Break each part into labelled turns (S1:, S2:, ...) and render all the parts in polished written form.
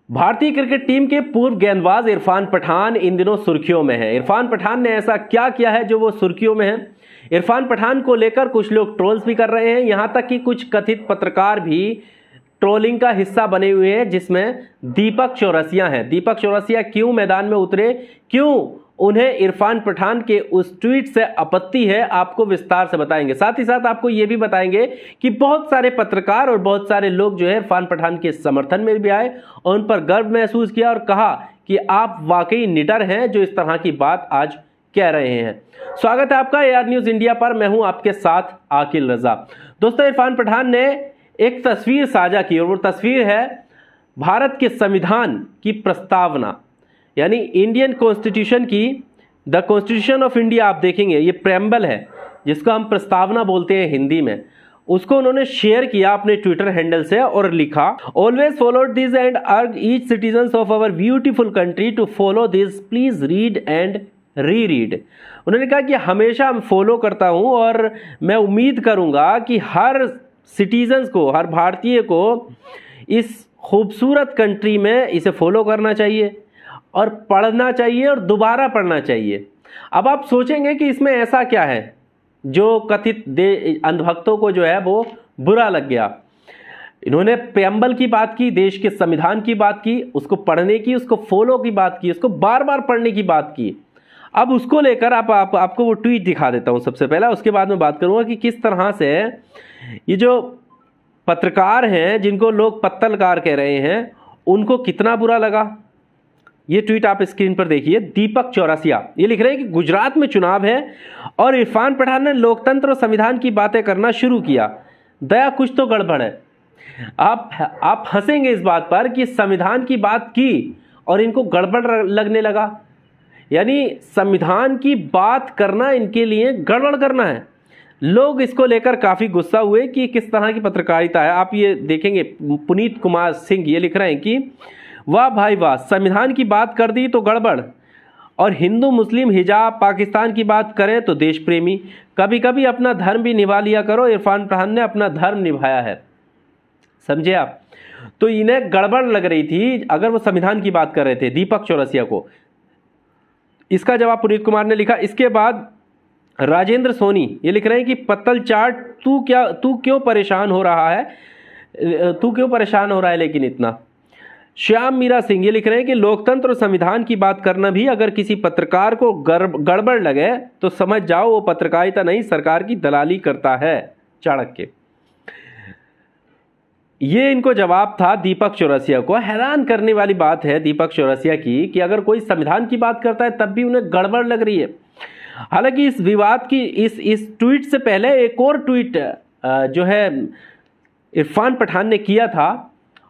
S1: भारतीय cricket team के पूर्व गेंदबाज इरफान पठान इन दिनों सुर्खियों में है। इरफान पठान ने ऐसा क्या किया है जो वो सुर्खियों में है? इरफान पठान को लेकर कुछ लोग ट्रोल्स भी कर रहे हैं, यहां तक कि कुछ कथित पत्रकार भी ट्रोलिंग का हिस्सा बने हुए हैं, जिसमें दीपक चौरसिया हैं। दीपक चौरसिया क्यों मैदान में उतरे, क्यों उन्हें इरफान पठान के उस ट्वीट से आपत्ति है, आपको विस्तार से बताएंगे। साथ ही साथ आपको यह भी बताएंगे कि बहुत सारे पत्रकार और बहुत सारे लोग जो है इरफान पठान के समर्थन में भी आए और उन पर गर्व महसूस किया और कहा कि आप वाकई निडर हैं जो इस तरह की बात आज कह रहे हैं। स्वागत है आपका AR न्यूज इंडिया पर, मैं हूं आपके साथ आकिल रजा। दोस्तों, इरफान पठान ने एक तस्वीर साझा की और वो तस्वीर है भारत के संविधान की प्रस्तावना, यानी इंडियन कॉन्स्टिट्यूशन की, द कॉन्स्टिट्यूशन ऑफ इंडिया। आप देखेंगे ये प्रेम्बल है जिसको हम प्रस्तावना बोलते हैं हिंदी में। उसको उन्होंने शेयर किया अपने ट्विटर हैंडल से और लिखा, always followed this and urge each citizens of our beautiful country to follow this, please read and reread. उन्होंने कहा कि हमेशा मैं फॉलो करता हूं और मैं उम्मीद करूंगा कि हर सिटीजन्स को, हर भारतीय को इस खूबसूरत कंट्री में इसे फॉलो करना चाहिए और पढ़ना चाहिए और दोबारा पढ़ना चाहिए। अब आप सोचेंगे कि इसमें ऐसा क्या है जो कथित अंधभक्तों को जो है वो बुरा लग गया। इन्होंने प्रेम्बल की बात की, देश के संविधान की बात की, उसको पढ़ने की, उसको फॉलो की बात की, उसको बार बार पढ़ने की बात की। अब उसको लेकर आपको वो ट्वीट दिखा देता हूं सबसे पहला, उसके बाद मैं बात करूंगा कि किस तरह से ये जो पत्रकार हैं जिनको लोग पत्तलकार कह रहे हैं उनको कितना बुरा लगा। ये ट्वीट आप स्क्रीन पर देखिए। दीपक चौरसिया ये लिख रहे हैं कि गुजरात में चुनाव है और इरफान पठान ने लोकतंत्र और संविधान की बातें करना शुरू किया, दया कुछ तो गड़बड़ है। आप हंसेंगे इस बात पर कि संविधान की बात की और इनको गड़बड़ लगने लगा, यानी संविधान की बात करना इनके लिए गड़बड़ करना है। लोग इसको लेकर काफी गुस्सा हुए कि किस तरह की पत्रकारिता है। आप ये देखेंगे, पुनीत कुमार सिंह ये लिख रहे हैं कि वाह भाई वाह, संविधान की बात कर दी तो गड़बड़, और हिंदू मुस्लिम हिजाब पाकिस्तान की बात करें तो देश प्रेमी, कभी कभी अपना धर्म भी निभा लिया करो। इरफान पठान ने अपना धर्म निभाया है, समझे आप? तो इन्हें गड़बड़ लग रही थी अगर वो संविधान की बात कर रहे थे, दीपक चौरसिया को। इसका जवाब पुनीत कुमार ने लिखा। इसके बाद राजेंद्र सोनी ये लिख रहे हैं कि पत्तल चाट, तू क्यों परेशान हो रहा है लेकिन इतना। श्याम मीरा सिंह ये लिख रहे हैं कि लोकतंत्र और संविधान की बात करना भी अगर किसी पत्रकार को गड़बड़ लगे तो समझ जाओ वो पत्रकारिता नहीं, सरकार की दलाली करता है, चाणक्य। ये इनको जवाब था दीपक चौरसिया को। हैरान करने वाली बात है दीपक चौरसिया की कि अगर कोई संविधान की बात करता है तब भी उन्हें गड़बड़ लग रही है। हालांकि इस विवाद की इस ट्वीट से पहले एक और ट्वीट जो है इरफान पठान ने किया था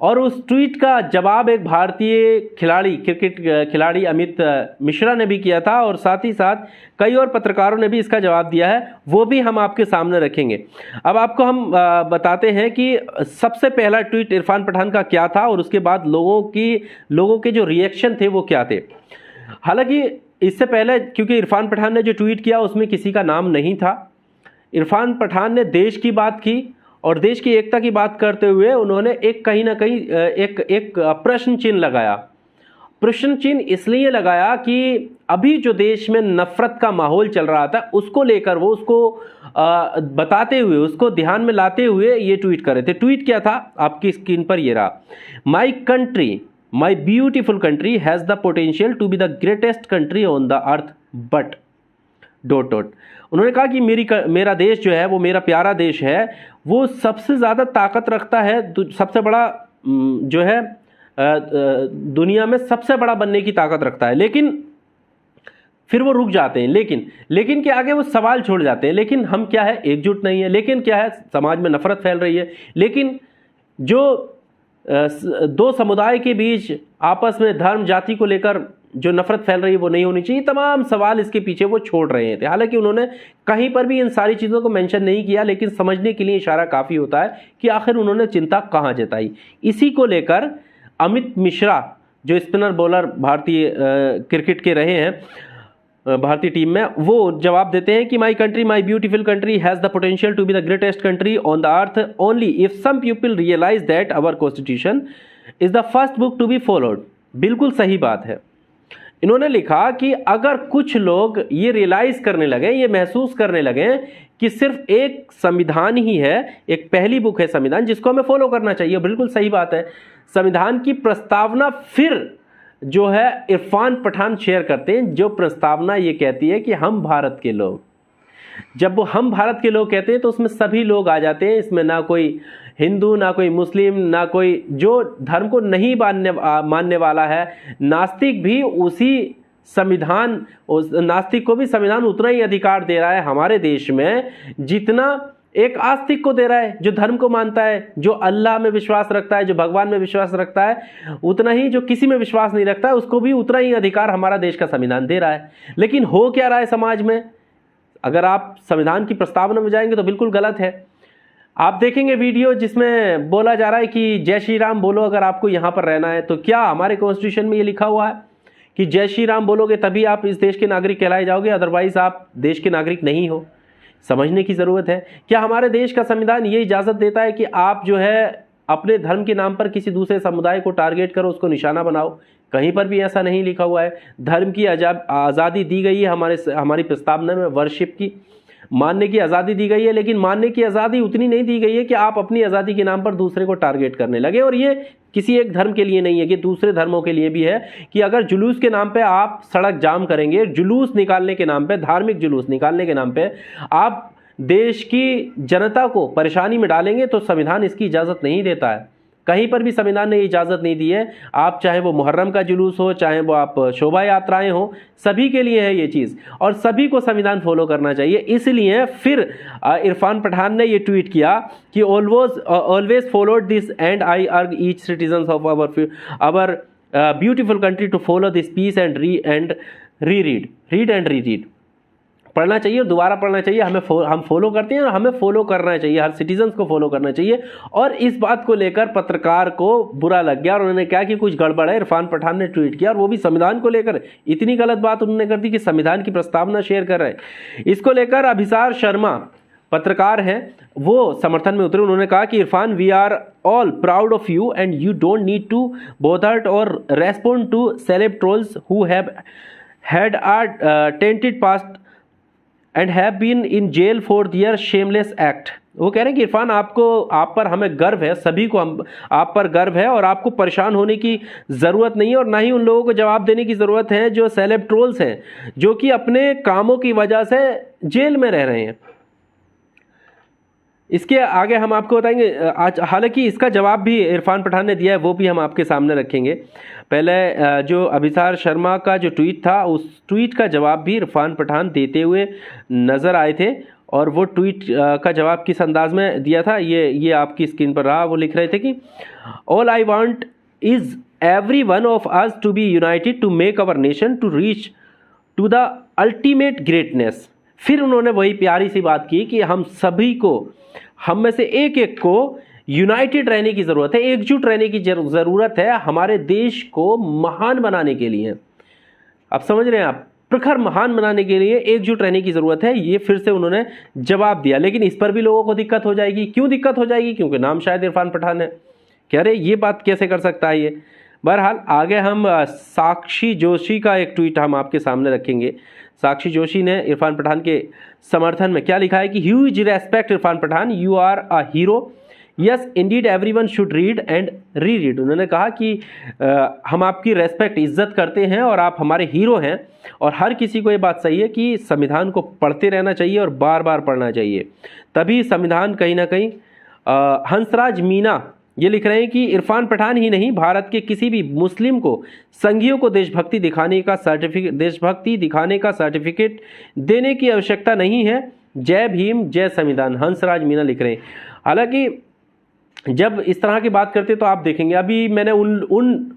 S1: और उस ट्वीट का जवाब एक भारतीय क्रिकेट खिलाड़ी अमित मिश्रा ने भी किया था और साथ ही साथ कई और पत्रकारों ने भी इसका जवाब दिया है, वो भी हम आपके सामने रखेंगे। अब आपको हम बताते हैं कि सबसे पहला ट्वीट इरफान पठान का क्या था और उसके बाद लोगों के जो रिएक्शन थे वो क्या थे। हालांकि इससे पहले, क्योंकि इरफान पठान ने जो ट्वीट किया उसमें किसी का नाम नहीं था, इरफान पठान ने देश की बात की और देश की एकता की बात करते हुए उन्होंने एक कहीं ना कहीं एक प्रश्न चिन्ह लगाया। प्रश्न चिन्ह इसलिए लगाया कि अभी जो देश में नफरत का माहौल चल रहा था उसको लेकर वो उसको बताते हुए, उसको ध्यान में लाते हुए ये ट्वीट कर रहे थे। ट्वीट क्या था आपकी स्क्रीन पर ये रहा। My country, my beautiful country has the potential to be the greatest country on the earth but ... उन्होंने कहा कि मेरा देश जो है वो, मेरा प्यारा देश है, वो सबसे ज़्यादा ताकत रखता है, सबसे बड़ा जो है दुनिया में सबसे बड़ा बनने की ताकत रखता है। लेकिन फिर वो रुक जाते हैं, लेकिन के आगे वो सवाल छोड़ जाते हैं। लेकिन हम क्या है, एकजुट नहीं है। लेकिन क्या है, समाज में नफरत फैल रही है। लेकिन जो दो समुदाय के बीच आपस में धर्म जाति को लेकर जो नफरत फैल रही है वो नहीं होनी चाहिए। तमाम सवाल इसके पीछे वो छोड़ रहे थे। हालांकि उन्होंने कहीं पर भी इन सारी चीज़ों को मेंशन नहीं किया, लेकिन समझने के लिए इशारा काफ़ी होता है कि आखिर उन्होंने चिंता कहाँ जताई। इसी को लेकर अमित मिश्रा जो स्पिनर बॉलर भारतीय क्रिकेट के रहे हैं, भारतीय टीम में, वो जवाब देते हैं कि my country, my beautiful country has the potential to be the greatest country on the earth only if some people realise that our constitution is the first book to be followed. बिल्कुल सही बात है। इन्होंने लिखा कि अगर कुछ लोग ये रियलाइज करने लगे, ये महसूस करने लगे कि सिर्फ एक संविधान ही है, एक पहली बुक है संविधान जिसको हमें फॉलो करना चाहिए, बिल्कुल सही बात है। संविधान की प्रस्तावना फिर जो है इरफान पठान शेयर करते हैं, जो प्रस्तावना ये कहती है कि हम भारत के लोग, जब वो हम भारत के लोग कहते हैं तो उसमें सभी लोग आ जाते हैं। इसमें ना कोई हिंदू, ना कोई मुस्लिम, ना कोई जो धर्म को नहीं मानने वाला है, नास्तिक भी उसी संविधान, नास्तिक को भी संविधान उतना ही अधिकार दे रहा है हमारे देश में जितना एक आस्तिक को दे रहा है, जो धर्म को मानता है, जो अल्लाह में विश्वास रखता है, जो भगवान में विश्वास रखता है, उतना ही जो किसी में विश्वास नहीं रखता है उसको भी उतना ही अधिकार हमारा देश का संविधान दे रहा है। लेकिन हो क्या रहा है समाज में? अगर आप संविधान की प्रस्तावना में जाएंगे तो बिल्कुल गलत है। आप देखेंगे वीडियो जिसमें बोला जा रहा है कि जय श्री राम बोलो अगर आपको यहाँ पर रहना है। तो क्या हमारे कॉन्स्टिट्यूशन में ये लिखा हुआ है कि जय श्री राम बोलोगे तभी आप इस देश के नागरिक कहलाए जाओगे, अदरवाइज आप देश के नागरिक नहीं हो? समझने की ज़रूरत है। क्या हमारे देश का संविधान ये इजाज़त देता है कि आप जो है अपने धर्म के नाम पर किसी दूसरे समुदाय को टारगेट करो, उसको निशाना बनाओ? कहीं पर भी ऐसा नहीं लिखा हुआ है। धर्म की आज़ादी दी गई है हमारी प्रस्तावना में, वर्शिप की मानने की आज़ादी दी गई है, लेकिन मानने की आज़ादी उतनी नहीं दी गई है कि आप अपनी आज़ादी के नाम पर दूसरे को टारगेट करने लगे। और ये किसी एक धर्म के लिए नहीं है, कि दूसरे धर्मों के लिए भी है कि अगर जुलूस के नाम पे आप सड़क जाम करेंगे, जुलूस निकालने के नाम पे, धार्मिक जुलूस निकालने के नाम पे आप देश की जनता को परेशानी में डालेंगे तो संविधान इसकी इजाज़त नहीं देता है। कहीं पर भी संविधान ने इजाज़त नहीं दी है। आप चाहे वो मुहर्रम का जुलूस हो, चाहे वो आप शोभा यात्राएं हो, सभी के लिए है ये चीज़ और सभी को संविधान फॉलो करना चाहिए। इसलिए फिर इरफान पठान ने ये ट्वीट किया कि always followed this and I urge each citizen of our beautiful country to follow this piece and read and read. पढ़ना चाहिए और दोबारा पढ़ना चाहिए। हम फॉलो करते हैं और हमें फॉलो करना चाहिए, हर सिटीजन्स को फॉलो करना चाहिए। और इस बात को लेकर पत्रकार को बुरा लग गया और उन्होंने कहा कि कुछ गड़बड़ है। इरफान पठान ने ट्वीट किया और वो भी संविधान को लेकर इतनी गलत बात उन्होंने कर दी कि संविधान की प्रस्तावना शेयर कर रहे हैं। इसको लेकर अभिसार शर्मा पत्रकार हैं, वो समर्थन में उतरे। उन्होंने कहा कि Irfan, we are all proud of you and you don't need to bother or respond to celeb trolls who have had a tainted past and have been in jail for their shameless act. वो कह रहे हैं कि इरफान, आप पर हमें गर्व है, सभी को आप पर गर्व है और आपको परेशान होने की ज़रूरत नहीं है और ना ही उन लोगों को जवाब देने की ज़रूरत है जो सेलेब ट्रोल्स हैं, जो कि अपने कामों की वजह से जेल में रह रहे हैं। इसके आगे हम आपको बताएंगे। आज हालांकि इसका जवाब भी इरफान पठान ने दिया है, वो भी हम आपके सामने रखेंगे। पहले जो अभिसार शर्मा का जो ट्वीट था, उस ट्वीट का जवाब भी इरफान पठान देते हुए नज़र आए थे और वो ट्वीट का जवाब किस अंदाज में दिया था ये आपकी स्क्रीन पर रहा। वो लिख रहे थे कि all I want is every one of us to be united to make our nation to reach to the ultimate greatness. फिर उन्होंने वही प्यारी सी बात की कि हम सभी को, हम में से एक एक को यूनाइटेड रहने की ज़रूरत है, एकजुट रहने की ज़रूरत है हमारे देश को महान बनाने के लिए। आप समझ रहे हैं, आप प्रखर महान बनाने के लिए एकजुट रहने की ज़रूरत है। ये फिर से उन्होंने जवाब दिया, लेकिन इस पर भी लोगों को दिक्कत हो जाएगी। क्यों दिक्कत हो जाएगी? क्योंकि नाम शायद इरफान पठान है। कह रहे ये बात कैसे कर सकता है ये। बहरहाल आगे हम साक्षी जोशी का एक ट्वीट हम आपके सामने रखेंगे। साक्षी जोशी ने इरफान पठान के समर्थन में क्या लिखा है कि huge respect Irfan Pathan, you are a hero, yes indeed everyone should read and read. उन्होंने कहा कि हम आपकी रेस्पेक्ट, इज्जत करते हैं और आप हमारे हीरो हैं और हर किसी को ये बात सही है कि संविधान को पढ़ते रहना चाहिए और बार बार पढ़ना चाहिए, तभी संविधान कहीं ना कहीं। हंसराज मीना ये लिख रहे हैं कि इरफान पठान ही नहीं, भारत के किसी भी मुस्लिम को, संघियों को देशभक्ति दिखाने का सर्टिफिकेट देने की आवश्यकता नहीं है। जय भीम, जय संविधान। हंसराज मीना लिख रहे हैं। हालांकि जब इस तरह की बात करते तो आप देखेंगे, अभी मैंने उन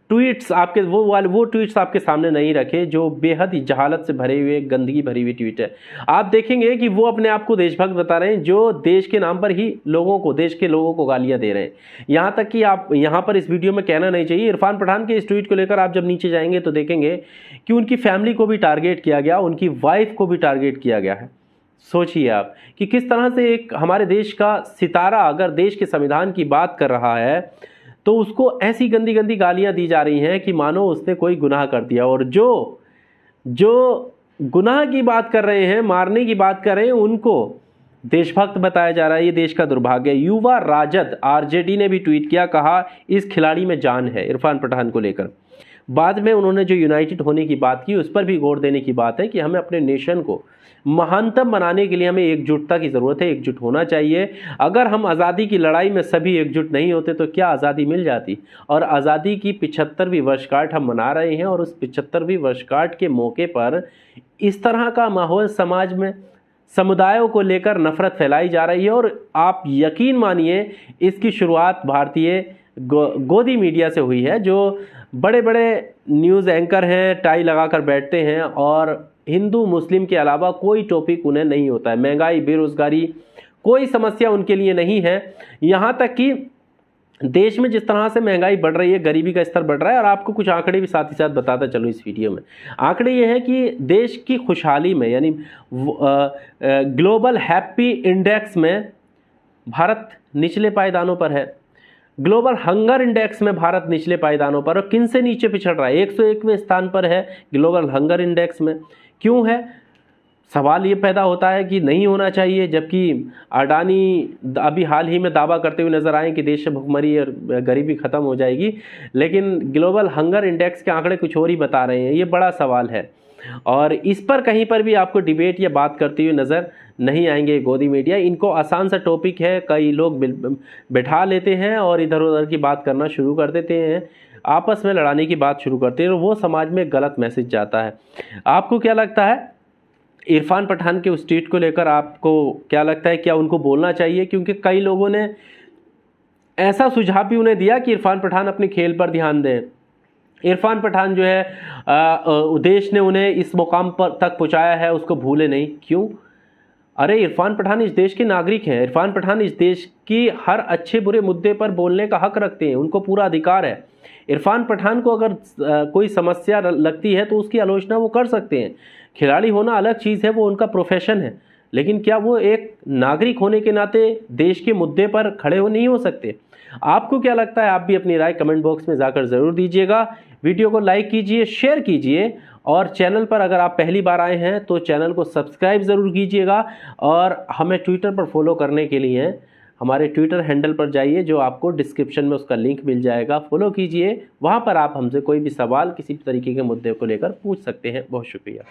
S1: ट्वीट्स आपके वो ट्वीट्स आपके सामने नहीं रखे जो बेहद ही जहालत से भरे हुए, गंदगी भरी हुई ट्वीट है। आप देखेंगे कि वो अपने आप को देशभक्त बता रहे हैं, जो देश के नाम पर ही देश के लोगों को गालियां दे रहे हैं। यहाँ तक कि आप यहाँ पर इस वीडियो में कहना नहीं चाहिए। इरफान पठान के इस ट्वीट को लेकर आप जब नीचे जाएंगे तो देखेंगे कि उनकी फैमिली को भी टारगेट किया गया, उनकी वाइफ को भी टारगेट किया गया है। सोचिए आप कि किस तरह से एक हमारे देश का सितारा अगर देश के संविधान की बात कर रहा है तो उसको ऐसी गंदी गंदी गालियां दी जा रही हैं कि मानो उसने कोई गुनाह कर दिया। और जो गुनाह की बात कर रहे हैं, मारने की बात कर रहे हैं, उनको देशभक्त बताया जा रहा है। ये देश का दुर्भाग्य है। युवा राजद आरजेडी ने भी ट्वीट किया, कहा इस खिलाड़ी में जान है, इरफान पठान को लेकर। बाद में उन्होंने जो यूनाइटेड होने की बात की, उस पर भी गौर देने की बात है कि हमें अपने नेशन को महानतम बनाने के लिए हमें एकजुटता की ज़रूरत है, एकजुट होना चाहिए। अगर हम आज़ादी की लड़ाई में सभी एकजुट नहीं होते तो क्या आज़ादी मिल जाती। और आज़ादी की 75वीं वर्षगांठ हम मना रहे हैं, और उस 75वीं वर्षगांठ के मौके पर इस तरह का माहौल समाज में समुदायों को लेकर नफरत फैलाई जा रही है। और आप यकीन मानिए इसकी शुरुआत भारतीय गोदी मीडिया से हुई है, जो बड़े बड़े न्यूज़ एंकर हैं, टाई लगाकर बैठते हैं और हिंदू मुस्लिम के अलावा कोई टॉपिक उन्हें नहीं होता है। महंगाई, बेरोजगारी, कोई समस्या उनके लिए नहीं है। यहाँ तक कि देश में जिस तरह से महंगाई बढ़ रही है, गरीबी का स्तर बढ़ रहा है। और आपको कुछ आंकड़े भी साथ ही साथ बताता चलो इस वीडियो में। आंकड़े ये हैं कि देश की खुशहाली में, यानी ग्लोबल हैप्पी इंडेक्स में भारत निचले पायदानों पर है। ग्लोबल हंगर इंडेक्स में भारत निचले पायदानों पर, और किन से नीचे पिछड़ रहा है, 101वें स्थान पर है ग्लोबल हंगर इंडेक्स में। क्यों है? सवाल ये पैदा होता है कि नहीं होना चाहिए, जबकि अडानी अभी हाल ही में दावा करते हुए नजर आए कि देश से भुखमरी और गरीबी खत्म हो जाएगी, लेकिन ग्लोबल हंगर इंडेक्स के आंकड़े कुछ और ही बता रहे हैं। ये बड़ा सवाल है, और इस पर कहीं पर भी आपको डिबेट या बात करते हुए नज़र नहीं आएंगे गोदी मीडिया। इनको आसान सा टॉपिक है, कई लोग बैठा लेते हैं और इधर उधर की बात करना शुरू कर देते हैं, आपस में लड़ाने की बात शुरू करते हैं, और वो समाज में गलत मैसेज जाता है। आपको क्या लगता है इरफान पठान के उस ट्वीट को लेकर? आपको क्या लगता है, क्या उनको बोलना चाहिए? क्योंकि कई लोगों ने ऐसा सुझाव भी उन्हें दिया कि इरफान पठान अपने खेल पर ध्यान दें। इरफान पठान जो है देश ने उन्हें इस मुकाम पर तक पहुंचाया है, उसको भूले नहीं। क्यों? अरे इरफान पठान इस देश के नागरिक हैं। इरफान पठान इस देश की हर अच्छे बुरे मुद्दे पर बोलने का हक रखते हैं, उनको पूरा अधिकार है। इरफान पठान को अगर कोई समस्या लगती है तो उसकी आलोचना वो कर सकते हैं। खिलाड़ी होना अलग चीज़ है, वो उनका प्रोफेशन है, लेकिन क्या वो एक नागरिक होने के नाते देश के मुद्दे पर खड़े नहीं हो सकते? आपको क्या लगता है? आप भी अपनी राय कमेंट बॉक्स में जाकर ज़रूर दीजिएगा। वीडियो को लाइक कीजिए, शेयर कीजिए, और चैनल पर अगर आप पहली बार आए हैं तो चैनल को सब्सक्राइब ज़रूर कीजिएगा। और हमें ट्विटर पर फॉलो करने के लिए हमारे ट्विटर हैंडल पर जाइए, जो आपको डिस्क्रिप्शन में उसका लिंक मिल जाएगा, फॉलो कीजिए। वहाँ पर आप हमसे कोई भी सवाल किसी भी तरीके के मुद्दे को लेकर पूछ सकते हैं। बहुत शुक्रिया।